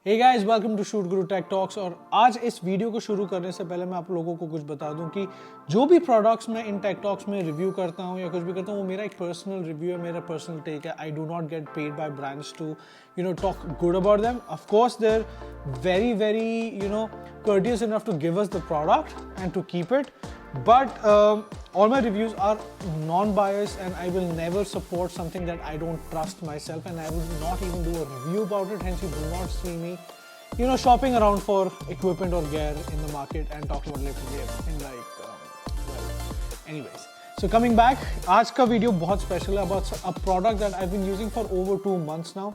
Hey guys, welcome to Shoot Guru Tech Talks। और आज इस वीडियो को शुरू करने से पहले मैं आप लोगों को कुछ बता दूं कि जो भी प्रोडक्ट्स मैं इन टेक टॉक्स में रिव्यू करता हूं या कुछ भी करता हूं वो मेरा एक पर्सनल रिव्यू है, मेरा पर्सनल टेक है। I do not get paid by brands to talk good about them. Of course they are very courteous enough to give us the product and to keep it, but all my reviews are non-biased and I will never support something that I don't trust myself, and I will not even do a review about it. Hence you do not see me shopping around for equipment or gear in the market and talk about it in anyways. So coming back, आज का video बहुत special है about a product that I've been using for over 2 months now.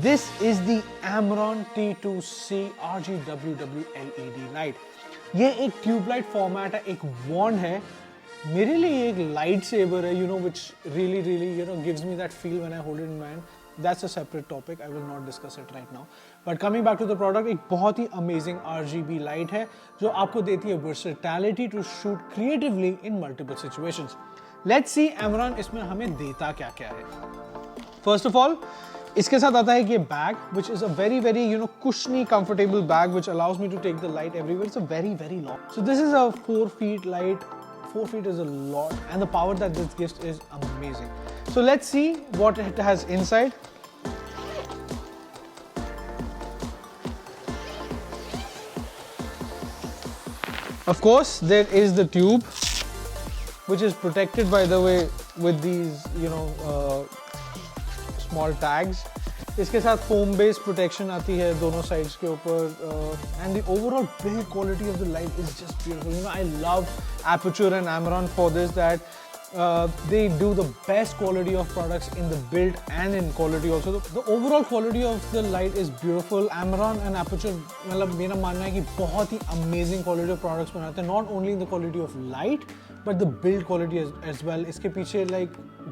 This is the Amron T2C RGWW LED light. ये एक tubelight format है, एक वॉन्ड है, मेरे लिए एक लाइट सेवर है, which really gives me that feel when I hold it in my hand. That's a separate topic. I will not discuss it right now. But coming back to the product, एक बहुत ही amazing RGB light है जो आपको देती है versatility to shoot creatively in multiple situations. Let's see Amron इसमें हमें देता क्या क्या है. First of all, इसके साथ आता है ये bag, which is a very cushiony, comfortable bag which allows me to take the light everywhere. It's a very long. So this is a 4 feet light. 4 feet is a lot, and the power that this gives is amazing. So let's see what it has inside. Of course, there is the tube, which is protected, by the way, with these small tags. इसके साथ foam based protection आती है दोनों sides के ऊपर, and the overall build quality of the light is just beautiful. I love Aputure and Amron for this, that they do the best quality of products in the build and in quality also. The overall quality of the light is beautiful. Amron and Aputure, मतलब मेरा मानना है कि बहुत ही amazing quality of products बनाते हैं, not only in the quality of light but the build quality as well. इसके पीछे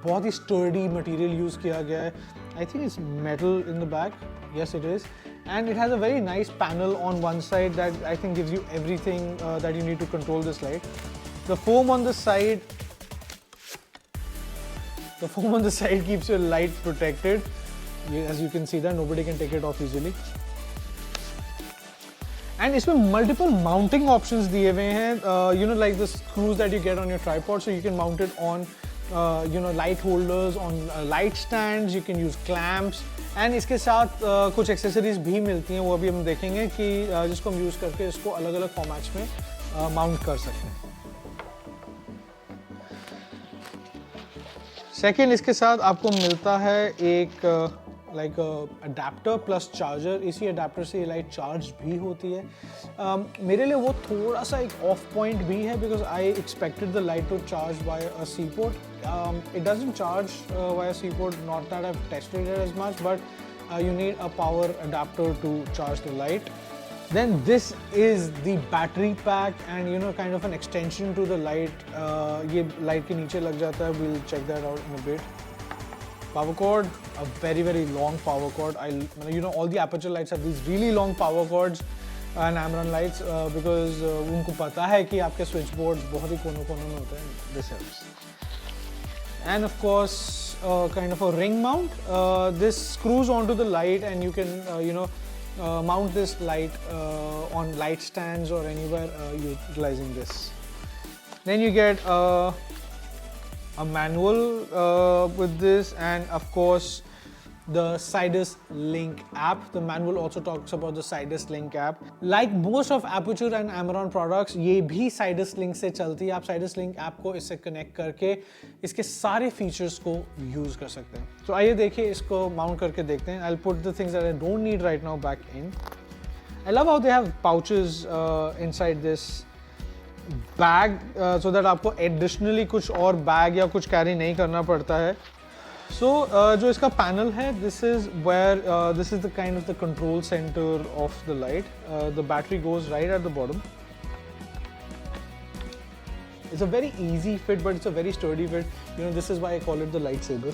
बहुत ही sturdy material use किया गया है. I think it's metal in the back. Yes, it is. And it has a very nice panel on one side that I think gives you everything that you need to control this light. The foam on the side keeps your light protected. As you can see that nobody can take it off easily. And इसमें multiple mounting options दिए हुए हैं, like the screws that you get on your tripod, so you can mount it on light holders, on light stands. You can use clamps, and इसके साथ कुछ accessories भी मिलती हैं, वो अभी हम देखेंगे कि जिसको हम use करके इसको अलग-अलग formats में mount कर सकते हैं. Second, इसके साथ आपको मिलता है एक अडेप्टर प्लस चार्जर. इसी अडेप्टर से ये लाइट चार्ज भी होती है. मेरे लिए वो थोड़ा सा एक ऑफ पॉइंट भी है, because I expected the light to charge by a C port. It doesn't charge by a C port, not that I have tested it as much, but you need a power adapter to charge the light. Then this is the battery pack, and kind of an extension to the light. ये light के नीचे लग जाता है. We'll check that out in a bit. Power cord, a very long power cord. All the Aputure lights have these really long power cords and Amron lights, because उनको पता है कि आपके switch boards बहुत ही कोनों में होते हैं. This helps. And of course, kind of a ring mount. This screws onto the light, and you can mount this light on light stands or anywhere utilizing this. Then you get a manual with this, and of course the Sidus Link app. The manual also talks about the Sidus Link app. Like most of Aputure and Amron products, ये भी Sidus Link से चलती है. आप Sidus Link app को इससे connect करके इसके सारे फीचर्स को यूज कर सकते हैं. तो आइए देखिए, इसको माउंट करके देखते हैं. I'll put the things that I don't need right now back in. I love how they have pouches inside this bag, so that आपको एडिशनली कुछ और बैग या कुछ कैरी नहीं करना पड़ता है. So जो इसका पैनल है, this is the kind of the control center of the light. The battery goes right at the bottom. It's a very easy fit, but it's a very sturdy fit. This is why I call it the lightsaber.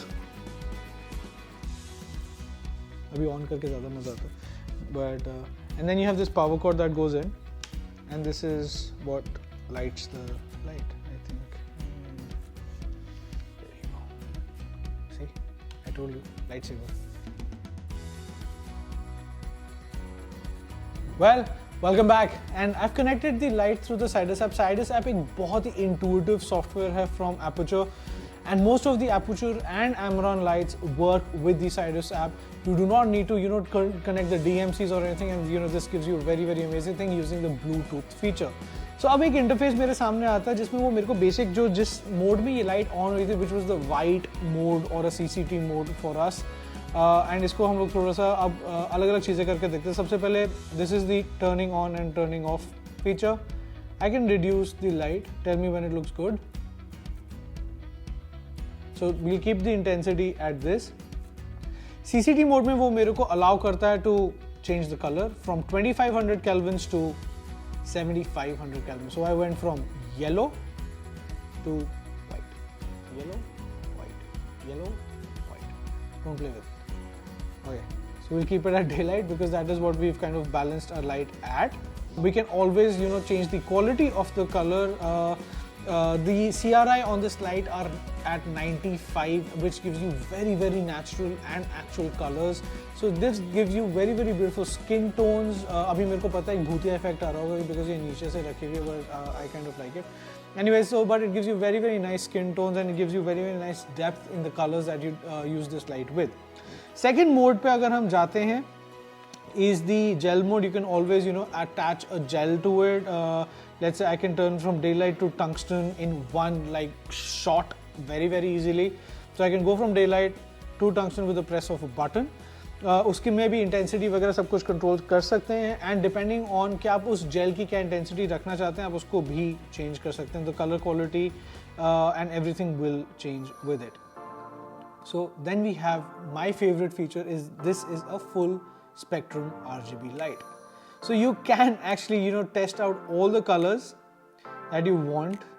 अभी on करके ज़्यादा मज़ा आता है. But and then you have this power cord that goes in, and this is what lights the light, I think. There you go. See, I told you, lightsaber. Well, welcome back and I've connected the light through the Sidus app. Sidus app एक बहुत ही intuitive software है from Aputure and most of the Aputure and Amaron lights work with the Sidus app. You do not need to connect the DMCs or anything, and this gives you a very amazing thing using the Bluetooth feature. So अब एक interface मेरे सामने आता है जिसमें वो मेरे को बेसिक जिस मोड में ये लाइट ऑन हुई थी, which was the white mode or a CCT mode for us. And इसको हम लोग थोड़ा सा अब अलग अलग चीज़ें करके देखते हैं. सबसे पहले this is the turning on and turning off feature. I can reduce the light. Tell me when it looks good. So we'll keep the intensity at this. CCT mode में वो मेरे को अलाउ करता है to change the colour from 2500 kelvins to 7500 kelvin. So I went from yellow to white, yellow white, yellow white. Don't play with it. Okay, so we'll keep it at daylight because that is what we've kind of balanced our light at. We can always, change the quality of the color. The CRI on this light are at 95, which gives you very natural and actual colors. So this gives you very beautiful skin tones. अभी मेरे को पता है एक भूतिया effect आ रहा होगा because ये नीचे से रखी हुई है, but I kind of like it. Anyway, but it gives you very nice skin tones and it gives you very nice depth in the colors that you use this light with. Second mode पे अगर हम जाते हैं is the gel mode. You can always attach a gel to it. Let's say I can turn from daylight to tungsten in one shot very easily. So I can go from daylight to tungsten with the press of a button. उसकी में भी intensity वगैरह सब कुछ control कर सकते हैं and depending on कि आप उस जेल की क्या इंटेंसिटी रखना चाहते हैं आप उसको भी चेंज कर सकते हैं. The colour quality and everything will change with it. So then we have my favorite feature is this is a full spectrum RGB light. So you can actually test out all the colors that you want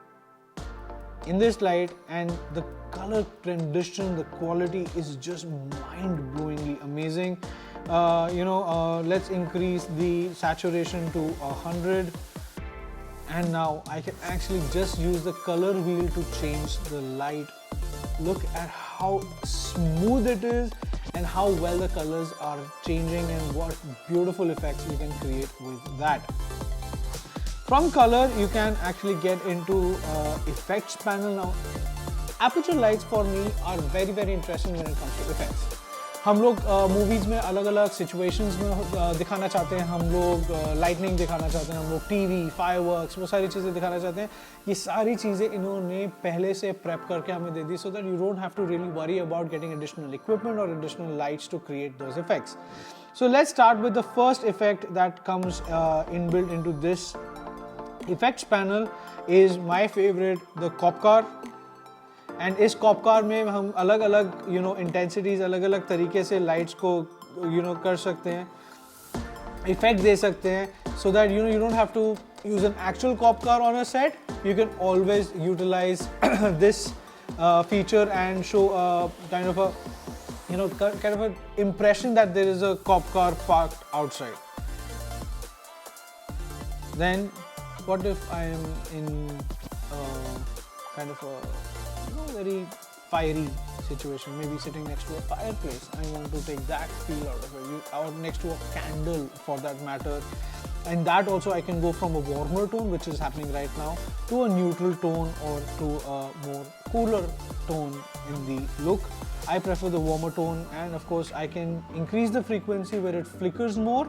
in this light, and the color rendition, the quality is just mind-blowingly amazing. Let's increase the saturation to 100. And now I can actually just use the color wheel to change the light. Look at how smooth it is and how well the colors are changing and what beautiful effects you can create with that. From color you can actually get into effects panel now. Aputure lights for me are very interesting when it comes to effects. हम लोग movies में अलग अलग situations में दिखाना चाहते हैं, हम लोग लाइटनिंग दिखाना चाहते हैं, हम लोग टीवी, फायरवर्क्स, वो सारी चीज़ें दिखाना चाहते हैं. ये सारी चीज़ें इन्होंने पहले से प्रेप करके हमें दे दी, so that you don't have to really worry about getting additional equipment और additional lights to create those effects. So let's start with the first effect that comes inbuilt into this effects panel. Is my favourite, the cop car. And इस cop car में हम अलग अलग intensities, अलग अलग तरीके से लाइट्स को कर सकते हैं, इफेक्ट दे सकते हैं, so that you don't have to use an actual cop car on a set. You can always utilize this feature and show kind of an impression that there is a cop car parked outside. Then what if I am in kind of a very fiery situation, maybe sitting next to a fireplace. I want to take that feel out of it, or next to a candle for that matter. And that also I can go from a warmer tone, which is happening right now, to a neutral tone or to a more cooler tone in the look. I prefer the warmer tone, and of course I can increase the frequency where it flickers more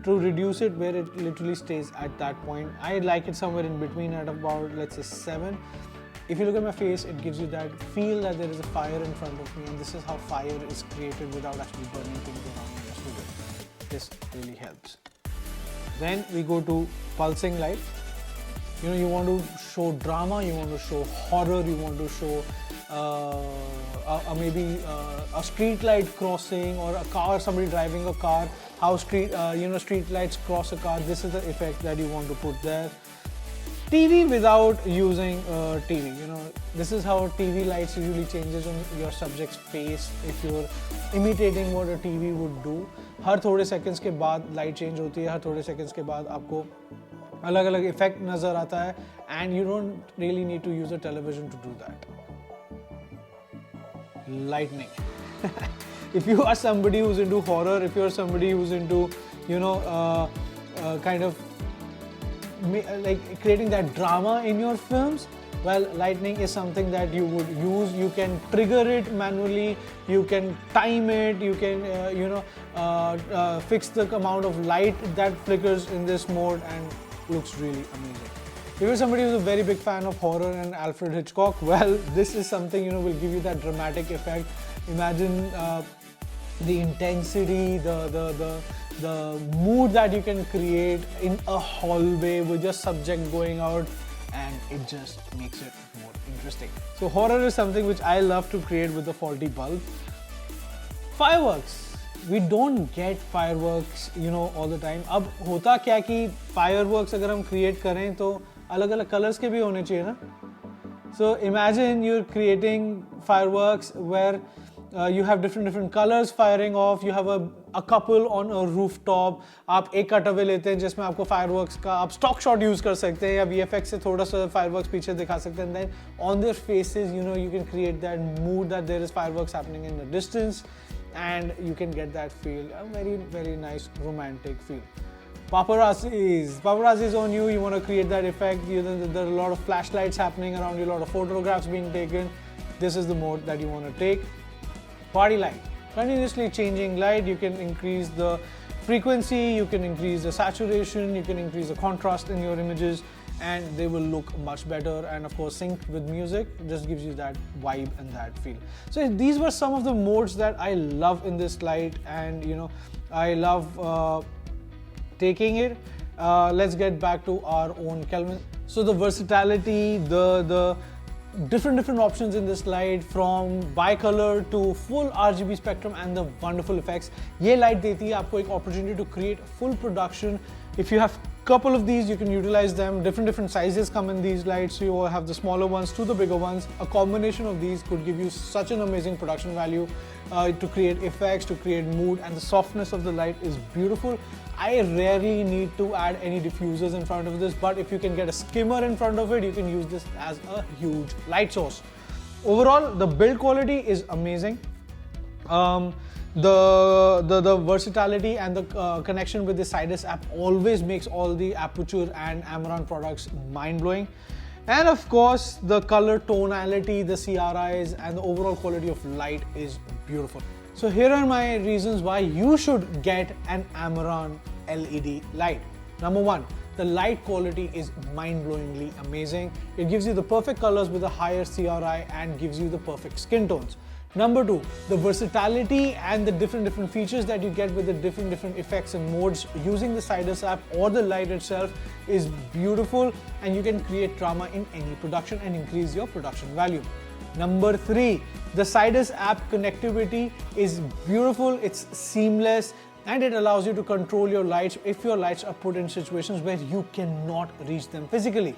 to reduce it where it literally stays at that point. I like it somewhere in between at about, let's say, 7. If you look at my face, it gives you that feel that there is a fire in front of me, and this is how fire is created without actually burning things around your studio. This really helps. Then we go to pulsing light. You want to show drama, you want to show horror, you want to show maybe a street light crossing, or a car, somebody driving a car, how street lights cross a car. This is the effect that you want to put there. TV without using TV. This is how TV lights usually changes on your subject's face if you're imitating what a TV would do. हर थोड़े seconds के बाद light change होती है, हर थोड़े seconds के बाद आपको अलग अलग effect नज़र आता है, and you don't really need to use a television to do that. Lightning. If you are somebody who's into horror, if you're somebody who's into kind of like creating that drama in your films. Well, lightning is something that you would use. You can trigger it manually, you can time it, you can fix the amount of light that flickers in this mode, and looks really amazing. If you're somebody who's a very big fan of horror and Alfred Hitchcock, well, this is something will give you that dramatic effect. Imagine the intensity, the mood that you can create in a hallway with your subject going out, and it just makes it more interesting. So horror is something which I love to create with the faulty bulb. Fireworks. We don't get fireworks, all the time. अब होता क्या कि fireworks अगर हम create करें तो अलग-अलग colors के भी होने चाहिए ना. So imagine you're creating fireworks where you have different colors firing off. You have a couple on a rooftop. आप एक कटअवे लेते हैं जिसमें आपको fireworks का आप stock shot use कर सकते हैं या VFX से थोड़ा सा fireworks पीछे दिखा सकते हैं. And then on their faces, you can create that mood that there is fireworks happening in the distance, and you can get that feel, a very, very nice romantic feel. Paparazzi on you. You want to create that effect. There are a lot of flashlights happening around you, a lot of photographs being taken. This is the mode that you want to take. Party light. Continuously changing light. You can increase the frequency, you can increase the saturation, you can increase the contrast in your images, and they will look much better. And of course, synced with music just gives you that vibe and that feel. So these were some of the modes that I love in this light, and I love taking it. Let's get back to our own Kelvin. So the versatility, the different options in this light, from bicolor to full RGB spectrum, and the wonderful effects. ये light देती है आपको एक opportunity to create full production. If you have couple of these, you can utilize them. Different sizes come in these lights. You have the smaller ones to the bigger ones. A combination of these could give you such an amazing production value to create effects, to create mood, and the softness of the light is beautiful. I rarely need to add any diffusers in front of this, but if you can get a skimmer in front of it, you can use this as a huge light source. Overall, the build quality is amazing. The versatility and the connection with the Sidus app always makes all the Aputure and Amaran products mind-blowing. And of course, the color tonality, the CRIs, and the overall quality of light is beautiful. So here are my reasons why you should get an Amaran LED light. Number one, the light quality is mind-blowingly amazing. It gives you the perfect colors with a higher CRI and gives you the perfect skin tones. Number two, the versatility and the different features that you get with the different effects and modes using the Sidus app or the light itself is beautiful, and you can create drama in any production and increase your production value. Number three, the Sidus app connectivity is beautiful, it's seamless, and it allows you to control your lights if your lights are put in situations where you cannot reach them physically.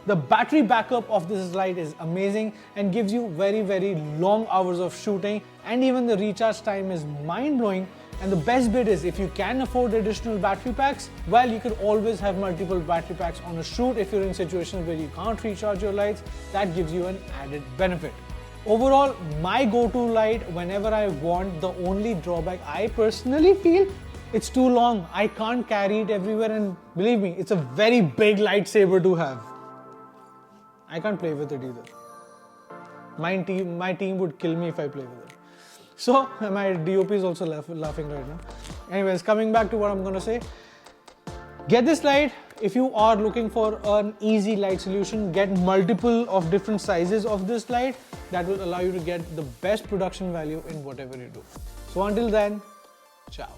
The battery backup of this light is amazing and gives you very long hours of shooting, and even the recharge time is mind-blowing. And the best bit is, if you can afford additional battery packs, well, you could always have multiple battery packs on a shoot if you're in situations where you can't recharge your lights. That gives you an added benefit. Overall, my go-to light whenever I want. The only drawback I personally feel, it's too long. I can't carry it everywhere, and believe me, it's a very big lightsaber to have. I can't play with it either. My team would kill me if I play with it. So my DOP is also laughing right now. Anyways, coming back to what I'm going to say. Get this light. If you are looking for an easy light solution, get multiple of different sizes of this light. That will allow you to get the best production value in whatever you do. So until then, ciao.